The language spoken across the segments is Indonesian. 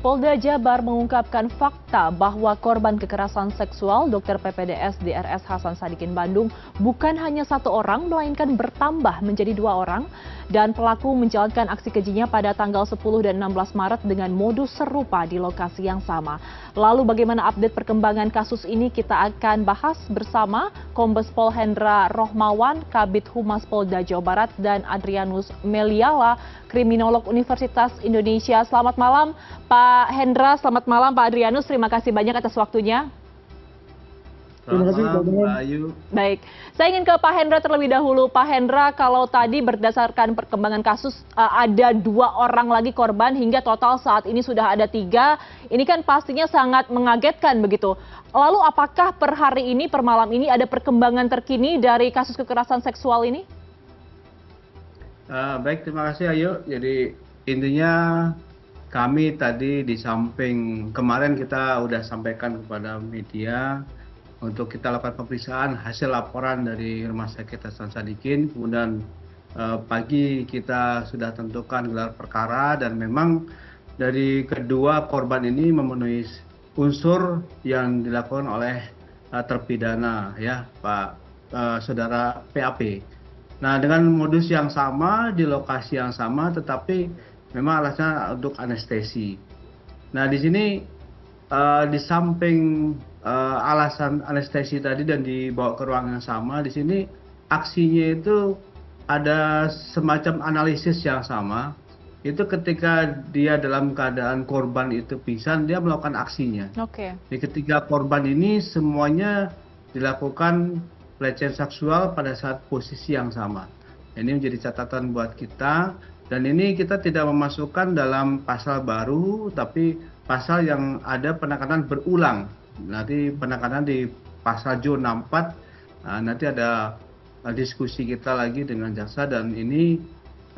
Polda Jabar mengungkapkan fakta bahwa korban kekerasan seksual Dr. PPDS DRS Hasan Sadikin Bandung bukan hanya satu orang, melainkan bertambah menjadi 2 orang. Dan pelaku menjalankan aksi kejinya pada tanggal 10 dan 16 Maret dengan modus serupa di lokasi yang sama. Lalu bagaimana update perkembangan kasus ini kita akan bahas bersama Kombes Pol Hendra Rohmawan, Kabid Humas Polda Jawa Barat, dan Adrianus Meliala, Kriminolog Universitas Indonesia. Selamat malam Pak Hendra, selamat malam Pak Adrianus, terima kasih banyak atas waktunya. Terima kasih Mbak Ayu. Baik, saya ingin ke Pak Hendra terlebih dahulu. Pak Hendra, kalau tadi berdasarkan perkembangan kasus ada 2 orang lagi korban hingga total saat ini sudah ada 3. Ini kan pastinya sangat mengagetkan begitu. Lalu apakah per hari ini, per malam ini ada perkembangan terkini dari kasus kekerasan seksual ini? Baik, terima kasih Ayu. Jadi intinya kami tadi di samping kemarin kita udah sampaikan kepada media untuk kita lakukan pemeriksaan hasil laporan dari Rumah Sakit Hasan Sadikin. Kemudian pagi kita sudah tentukan gelar perkara dan memang dari kedua korban ini memenuhi unsur yang dilakukan oleh terpidana ya Pak Saudara PAP. Nah, dengan modus yang sama di lokasi yang sama, tetapi memang alasannya untuk anestesi. Nah, di sini di samping alasan anestesi tadi dan dibawa ke ruang yang sama, di sini aksinya itu ada semacam analisis yang sama. Itu ketika dia dalam keadaan korban itu pingsan, dia melakukan aksinya. Oke. Di ketiga korban ini semuanya dilakukan pelecehan seksual pada saat posisi yang sama. Ini menjadi catatan buat kita, dan ini kita tidak memasukkan dalam pasal baru, tapi pasal yang ada penekanan berulang. Nanti penekanan di pasal Jo 64, nanti ada diskusi kita lagi dengan jaksa, dan ini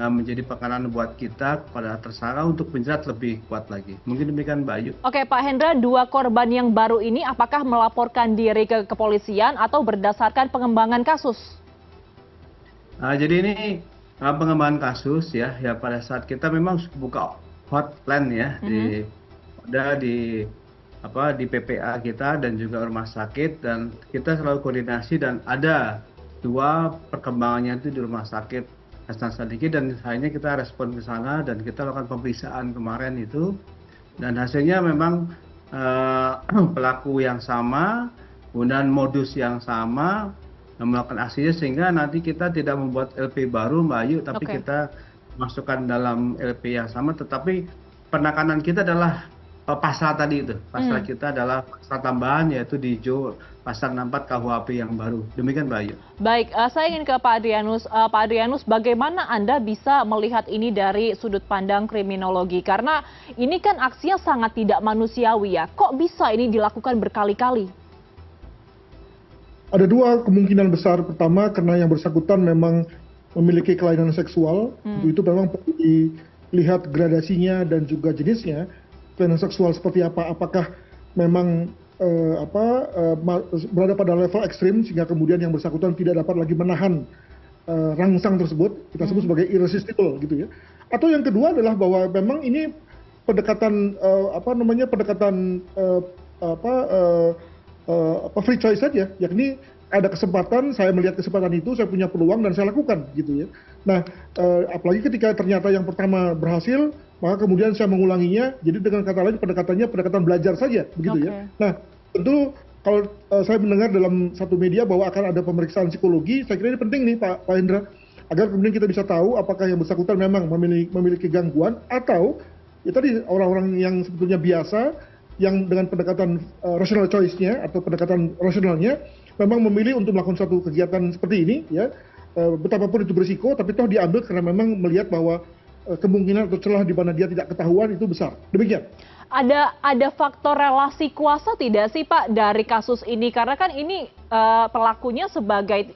menjadi penekanan buat kita kepada tersangka untuk menjerat lebih kuat lagi. Mungkin demikian Mbak Ayu. Oke Pak Hendra, 2 korban yang baru ini apakah melaporkan diri ke kepolisian atau berdasarkan pengembangan kasus? Jadi ini pengembangan kasus ya pada saat kita memang buka hotline ya di PPA kita dan juga rumah sakit, dan kita selalu koordinasi, dan ada 2 perkembangannya itu di rumah sakit Hasan Sadikin, dan akhirnya kita respon ke sana dan kita lakukan pemeriksaan kemarin itu, dan hasilnya memang pelaku yang sama, kemudian modus yang sama, melakukan aksinya, sehingga nanti kita tidak membuat LP baru Mbak Ayu, tapi kita masukkan dalam LP yang sama, tetapi penekanan kita adalah pasal tadi itu. Pasal kita adalah pasal tambahan, yaitu di Jo pasal 64 KUHP yang baru. Demikian Mbak Ayu. Baik, saya ingin ke Pak Adrianus. Pak Adrianus, bagaimana Anda bisa melihat ini dari sudut pandang kriminologi? Karena ini kan aksinya sangat tidak manusiawi ya. Kok bisa ini dilakukan berkali-kali? Ada 2 kemungkinan besar. Pertama, karena yang bersangkutan memang memiliki kelainan seksual. Itu memang perlu dilihat gradasinya dan juga jenisnya. Kelainan seksual seperti apa? Apakah memang berada pada level ekstrim sehingga kemudian yang bersangkutan tidak dapat lagi menahan rangsang tersebut, kita sebut sebagai irresistible gitu ya. Atau yang kedua adalah bahwa memang ini pendekatan free choice saja, yakni ada kesempatan, saya melihat kesempatan itu, saya punya peluang dan saya lakukan gitu ya. Nah, apalagi ketika ternyata yang pertama berhasil, maka kemudian saya mengulanginya. Jadi dengan kata lain pendekatannya pendekatan belajar saja begitu ya. Nah, tentu kalau saya mendengar dalam satu media bahwa akan ada pemeriksaan psikologi, saya kira ini penting nih Pak Hendra, agar kemudian kita bisa tahu apakah yang bersangkutan memang memiliki gangguan, atau ya tadi orang-orang yang sebetulnya biasa yang dengan pendekatan rational choice-nya atau pendekatan rasionalnya memang memilih untuk melakukan suatu kegiatan seperti ini ya, betapapun itu berisiko, tapi toh diambil karena memang melihat bahwa kemungkinan atau celah di mana dia tidak ketahuan itu besar. Demikian. Ada faktor relasi kuasa tidak sih Pak dari kasus ini? Karena kan ini pelakunya sebagai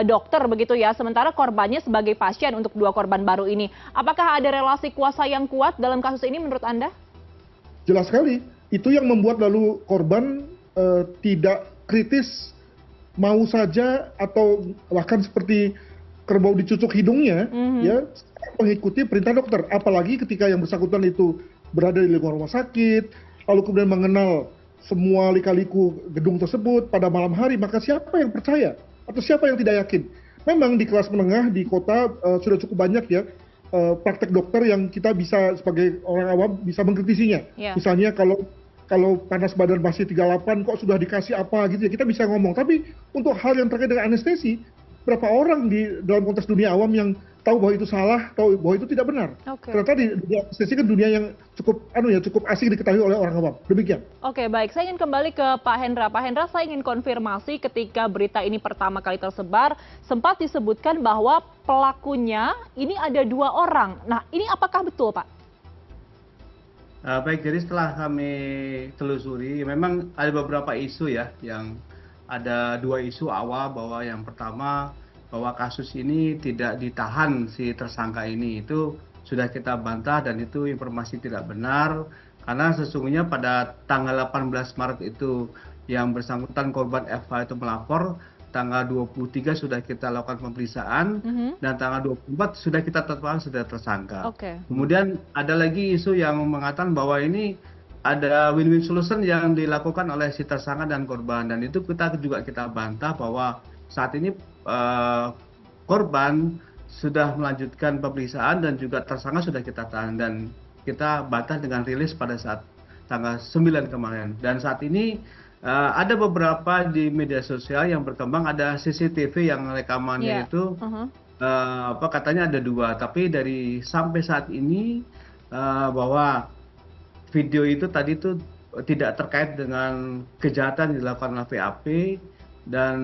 dokter begitu ya, sementara korbannya sebagai pasien untuk 2 korban baru ini. Apakah ada relasi kuasa yang kuat dalam kasus ini menurut Anda? Jelas sekali. Itu yang membuat lalu korban tidak kritis, mau saja atau bahkan seperti kerbau dicucuk hidungnya, ya mengikuti perintah dokter. Apalagi ketika yang bersangkutan itu berada di lingkungan rumah sakit, lalu kemudian mengenal semua lika-liku gedung tersebut pada malam hari, maka siapa yang percaya atau siapa yang tidak yakin? Memang di kelas menengah di kota sudah cukup banyak ya praktek dokter yang kita bisa sebagai orang awam bisa mengkritisinya. Yeah. Misalnya kalau panas badan masih 38 kok sudah dikasih apa gitu ya, kita bisa ngomong. Tapi untuk hal yang terkait dengan anestesi, berapa orang di dalam konteks dunia awam yang tahu bahwa itu salah, tahu bahwa itu tidak benar. Karena tadi dunia anestesi kan dunia yang cukup asing diketahui oleh orang awam. Demikian. Oke, baik. Saya ingin kembali ke Pak Hendra. Pak Hendra, saya ingin konfirmasi ketika berita ini pertama kali tersebar, sempat disebutkan bahwa pelakunya ini ada 2 orang. Nah, ini apakah betul, Pak? Baik, jadi setelah kami telusuri, memang ada beberapa isu ya, yang ada 2 isu awal bahwa yang pertama bahwa kasus ini tidak ditahan si tersangka ini, itu sudah kita bantah dan itu informasi tidak benar, karena sesungguhnya pada tanggal 18 Maret itu yang bersangkutan korban FH itu melapor, tanggal 23 sudah kita lakukan pemeriksaan, dan tanggal 24 sudah kita tetapkan sudah tersangka. Kemudian ada lagi isu yang mengatakan bahwa ini ada win-win solution yang dilakukan oleh si tersangka dan korban, dan itu kita bantah bahwa saat ini korban sudah melanjutkan pemeriksaan dan juga tersangka sudah kita tahan, dan kita bantah dengan rilis pada saat tanggal 9 kemarin. Dan saat ini ada beberapa di media sosial yang berkembang, ada CCTV yang rekamannya itu katanya ada 2, tapi dari sampai saat ini bahwa video itu tadi itu tidak terkait dengan kejahatan yang dilakukan oleh VAP, dan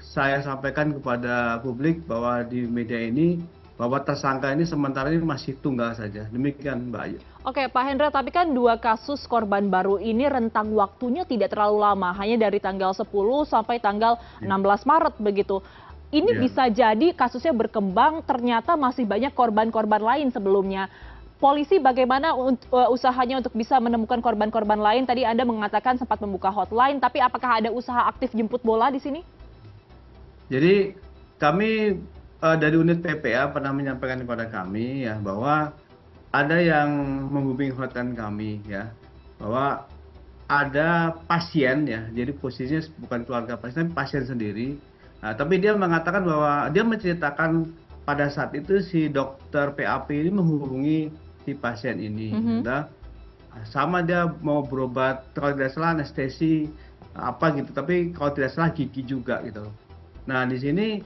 saya sampaikan kepada publik bahwa di media ini bahwa tersangka ini sementara ini masih tunggal saja. Demikian, Mbak Ayu. Oke, Pak Hendra, tapi kan 2 kasus korban baru ini rentang waktunya tidak terlalu lama, hanya dari tanggal 10 sampai tanggal 16 Maret begitu. Ini bisa jadi kasusnya berkembang, ternyata masih banyak korban-korban lain sebelumnya. Polisi bagaimana usahanya untuk bisa menemukan korban-korban lain? Tadi Anda mengatakan sempat membuka hotline, tapi apakah ada usaha aktif jemput bola di sini? Jadi kami dari unit PPA pernah menyampaikan kepada kami ya bahwa ada yang menghubungi hotline kami ya, bahwa ada pasien ya, jadi posisinya bukan keluarga pasien, tapi pasien sendiri. Nah, tapi dia mengatakan bahwa dia menceritakan pada saat itu si dokter PAP ini menghubungi si pasien ini, sama dia mau berobat kalau tidak salah anestesi apa gitu, tapi kalau tidak salah gigi juga gitu. Nah di sini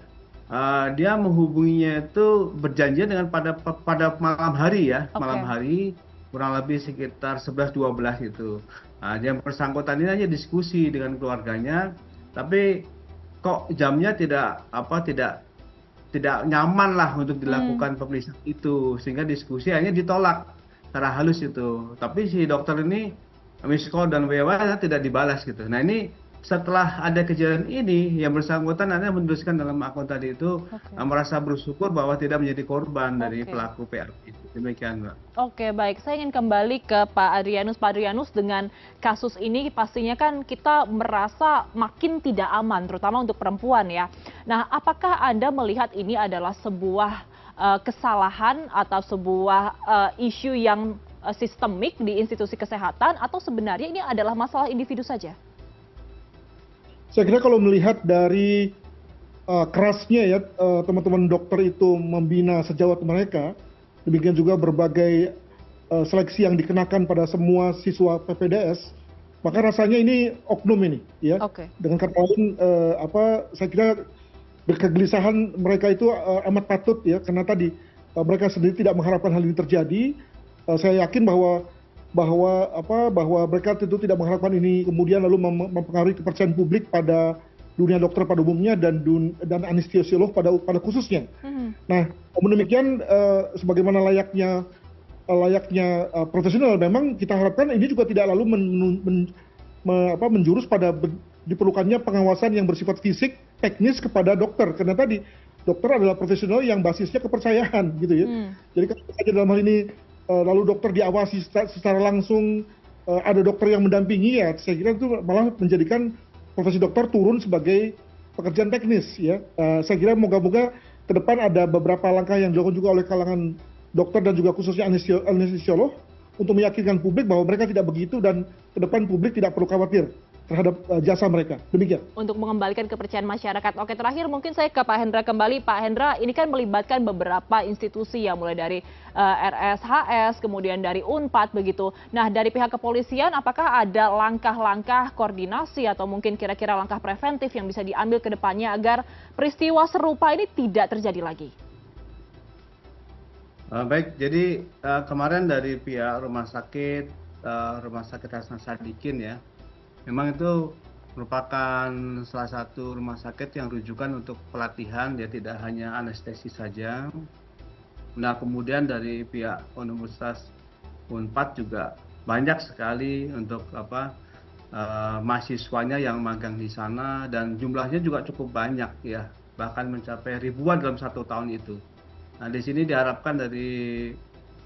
dia menghubunginya itu berjanjian dengan pada malam hari ya, malam hari kurang lebih sekitar 11-12 itu. Nah, yang bersangkutan ini hanya diskusi dengan keluarganya, tapi kok jamnya tidak nyaman lah untuk dilakukan pemeriksaan itu, sehingga diskusi hanya ditolak secara halus itu. Tapi si dokter ini miss call dan WA tidak dibalas gitu. Nah ini setelah ada kejadian ini, yang bersangkutan hanya menuliskan dalam akun tadi itu merasa bersyukur bahwa tidak menjadi korban dari pelaku PAP itu. Demikian, Mbak. Oke, baik. Saya ingin kembali ke Pak Adrianus. Pak Adrianus, dengan kasus ini pastinya kan kita merasa makin tidak aman, terutama untuk perempuan ya. Nah, apakah Anda melihat ini adalah sebuah kesalahan atau sebuah isu yang sistemik di institusi kesehatan, atau sebenarnya ini adalah masalah individu saja? Saya kira kalau melihat dari kerasnya ya teman-teman dokter itu membina sejawat mereka, demikian juga berbagai seleksi yang dikenakan pada semua siswa PPDS, maka rasanya ini oknum ini ya. Dengan kata lain saya kira kegelisahan mereka itu amat patut ya, karena tadi mereka sendiri tidak mengharapkan hal ini terjadi. Saya yakin bahwa mereka tentu tidak mengharapkan ini kemudian lalu mempengaruhi kepercayaan publik pada dunia dokter pada umumnya dan anestesiolog pada khususnya. Nah, namun demikian sebagaimana layaknya profesional, memang kita harapkan ini juga tidak lalu menjurus pada diperlukannya pengawasan yang bersifat fisik teknis kepada dokter, karena tadi dokter adalah profesional yang basisnya kepercayaan gitu ya. Jadi kalau saja dalam hal ini lalu dokter diawasi secara langsung, ada dokter yang mendampingi ya, saya kira itu malah menjadikan profesi dokter turun sebagai pekerjaan teknis ya. Saya kira moga-moga ke depan ada beberapa langkah yang dilakukan juga oleh kalangan dokter dan juga khususnya anestesiolog untuk meyakinkan publik bahwa mereka tidak begitu dan ke depan publik tidak perlu khawatir terhadap jasa mereka. Demikian. Untuk mengembalikan kepercayaan masyarakat. Oke, terakhir mungkin saya ke Pak Hendra kembali. Pak Hendra, ini kan melibatkan beberapa institusi ya, mulai dari RSHS, kemudian dari Unpad begitu. Nah, dari pihak kepolisian, apakah ada langkah-langkah koordinasi atau mungkin kira-kira langkah preventif yang bisa diambil ke depannya agar peristiwa serupa ini tidak terjadi lagi? Baik, jadi kemarin dari pihak Rumah Sakit Hasan Sadikin ya, memang itu merupakan salah satu rumah sakit yang rujukan untuk pelatihan, dia tidak hanya anestesi saja. Nah, kemudian dari pihak Universitas Unpad juga banyak sekali untuk mahasiswanya yang magang di sana, dan jumlahnya juga cukup banyak ya, bahkan mencapai ribuan dalam 1 tahun itu. Nah, di sini diharapkan dari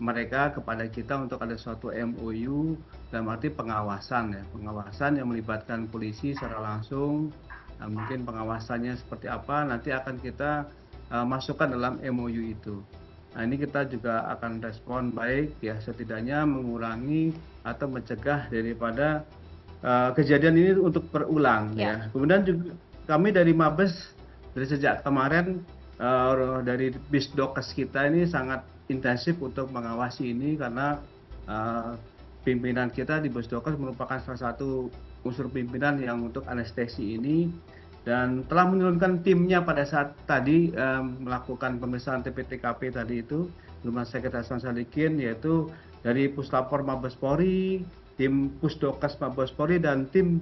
mereka kepada kita untuk ada suatu MOU dalam arti pengawasan ya, pengawasan yang melibatkan polisi secara langsung. Nah, mungkin pengawasannya seperti apa nanti akan kita masukkan dalam MOU itu. Nah, ini kita juga akan respon baik ya, setidaknya mengurangi atau mencegah daripada kejadian ini untuk berulang ya. Kemudian juga kami dari Mabes dari sejak kemarin dari Bisdokes kita ini sangat intensif untuk mengawasi ini, karena pimpinan kita di Bisdokes merupakan salah satu unsur pimpinan yang untuk anestesi ini, dan telah menurunkan timnya pada saat tadi melakukan pemeriksaan TP-TKP tadi itu Rumah Sakit Hasan Sadikin, yaitu dari Puslapor Mabes Polri, tim Pusdokes Mabes Polri, dan tim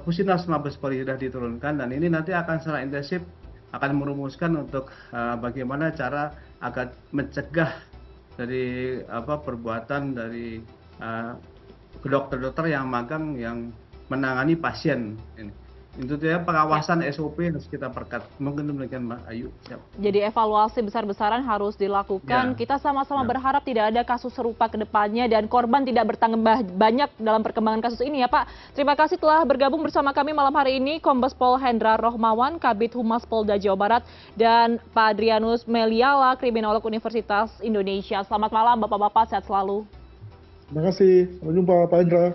Pusinas Mabes Polri sudah diturunkan, dan ini nanti akan secara intensif akan merumuskan untuk bagaimana cara agar mencegah dari perbuatan dari dokter-dokter yang magang yang menangani pasien ini. Itu dia pengawasan SOP harus kita perketat. Mungkin demikian Mbak Ayu. Siap. Jadi evaluasi besar-besaran harus dilakukan. Kita sama-sama berharap tidak ada kasus serupa ke depannya dan korban tidak bertambah banyak dalam perkembangan kasus ini ya Pak. Terima kasih telah bergabung bersama kami malam hari ini Kombes Pol Hendra Rohmawan, Kabid Humas Polda Jawa Barat, dan Pak Adrianus Meliala, Kriminolog Universitas Indonesia. Selamat malam Bapak-Bapak, sehat selalu. Terima kasih. Sampai jumpa Pak Hendra.